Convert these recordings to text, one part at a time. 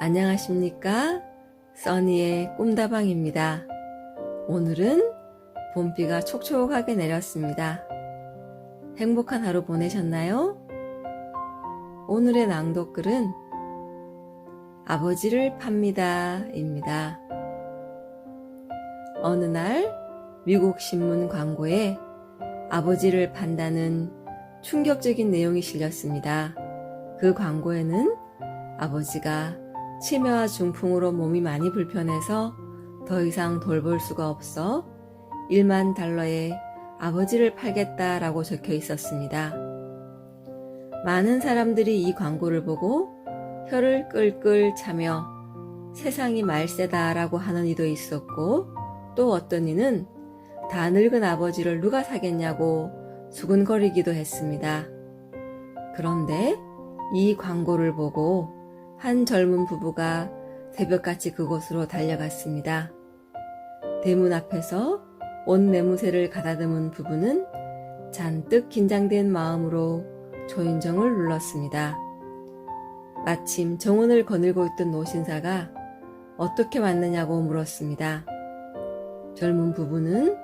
안녕하십니까? 써니의 꿈다방입니다. 오늘은 봄비가 촉촉하게 내렸습니다. 행복한 하루 보내셨나요? 오늘의 낭독글은 아버지를 팝니다 입니다. 어느 날 미국 신문 광고에 아버지를 판다는 충격적인 내용이 실렸습니다. 그 광고에는 아버지가 치매와 중풍으로 몸이 많이 불편해서 더 이상 돌볼 수가 없어 $10,000,000에 아버지를 팔겠다라고 적혀 있었습니다. 많은 사람들이 이 광고를 보고 혀를 끌끌 차며 세상이 말세다라고 하는 이도 있었고, 또 어떤 이는 다 늙은 아버지를 누가 사겠냐고 수근거리기도 했습니다. 그런데 이 광고를 보고 한 젊은 부부가 새벽같이 그곳으로 달려갔습니다. 대문 앞에서 온 매무새를 가다듬은 부부는 잔뜩 긴장된 마음으로 초인종을 눌렀습니다. 마침 정원을 거닐고 있던 노신사가 어떻게 왔느냐고 물었습니다. 젊은 부부는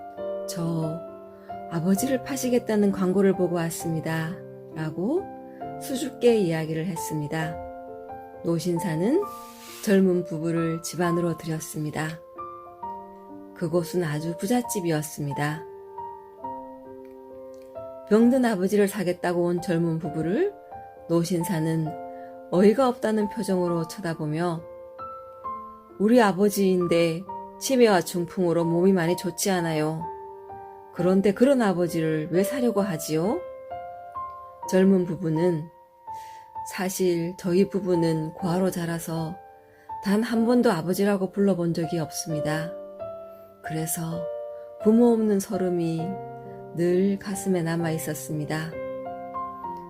저 아버지를 파시겠다는 광고를 보고 왔습니다 라고 수줍게 이야기를 했습니다. 노신사는 젊은 부부를 집 안으로 들였습니다. 그곳은 아주 부잣집이었습니다. 병든 아버지를 사겠다고 온 젊은 부부를 노신사는 어이가 없다는 표정으로 쳐다보며 우리 아버지인데 치매와 중풍으로 몸이 많이 좋지 않아요. 그런데 그런 아버지를 왜 사려고 하지요? 젊은 부부는 사실 저희 부부는 고아로 자라서 단 한 번도 아버지라고 불러본 적이 없습니다. 그래서 부모 없는 서름이 늘 가슴에 남아 있었습니다.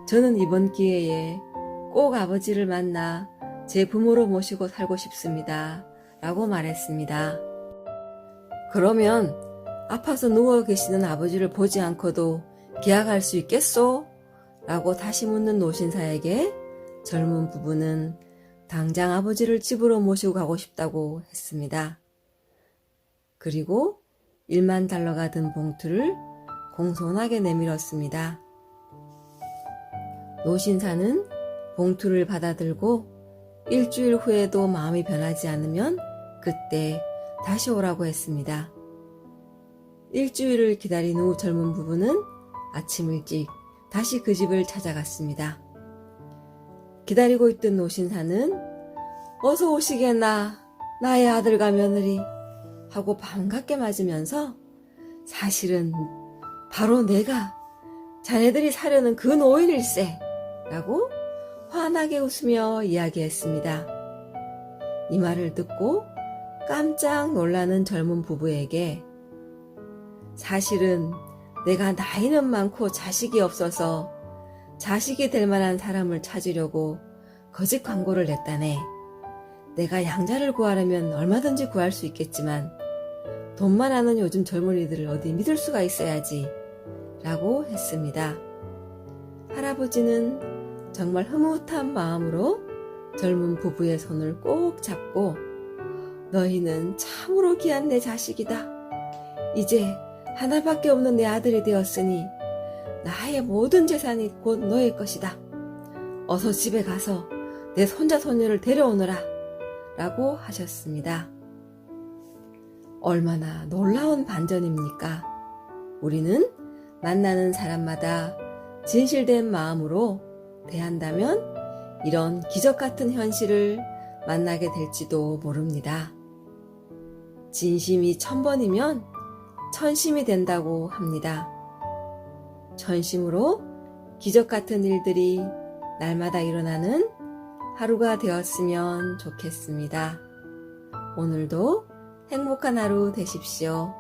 저는 이번 기회에 꼭 아버지를 만나 제 부모로 모시고 살고 싶습니다 라고 말했습니다. 그러면 아파서 누워 계시는 아버지를 보지 않고도 계약할 수 있겠소? 라고 다시 묻는 노신사에게 젊은 부부는 당장 아버지를 집으로 모시고 가고 싶다고 했습니다. 그리고 $10,000,000가 든 봉투를 공손하게 내밀었습니다. 노신사는 봉투를 받아들고 일주일 후에도 마음이 변하지 않으면 그때 다시 오라고 했습니다. 일주일을 기다린 후 젊은 부부는 아침 일찍 다시 그 집을 찾아갔습니다. 기다리고 있던 노신사는 어서 오시겠나 나의 아들과 며느리 하고 반갑게 맞으면서 사실은 바로 내가 자네들이 사려는 그 노인일세 라고 환하게 웃으며 이야기했습니다. 이 말을 듣고 깜짝 놀라는 젊은 부부에게 사실은 내가 나이는 많고 자식이 없어서 자식이 될 만한 사람을 찾으려고 거짓 광고를 냈다네. 내가 양자를 구하려면 얼마든지 구할 수 있겠지만 돈만 아는 요즘 젊은이들을 어디 믿을 수가 있어야지 라고 했습니다. 할아버지는 정말 흐뭇한 마음으로 젊은 부부의 손을 꼭 잡고 너희는 참으로 귀한 내 자식이다. 이제 하나밖에 없는 내 아들이 되었으니 나의 모든 재산이 곧 너의 것이다. 어서 집에 가서 내 손자 손녀를 데려오너라 라고 하셨습니다. 얼마나 놀라운 반전입니까? 우리는 만나는 사람마다 진실된 마음으로 대한다면 이런 기적같은 현실을 만나게 될지도 모릅니다. 진심이 1000번이면 천심이 된다고 합니다. 전심으로 기적같은 일들이 날마다 일어나는 하루가 되었으면 좋겠습니다. 오늘도 행복한 하루 되십시오.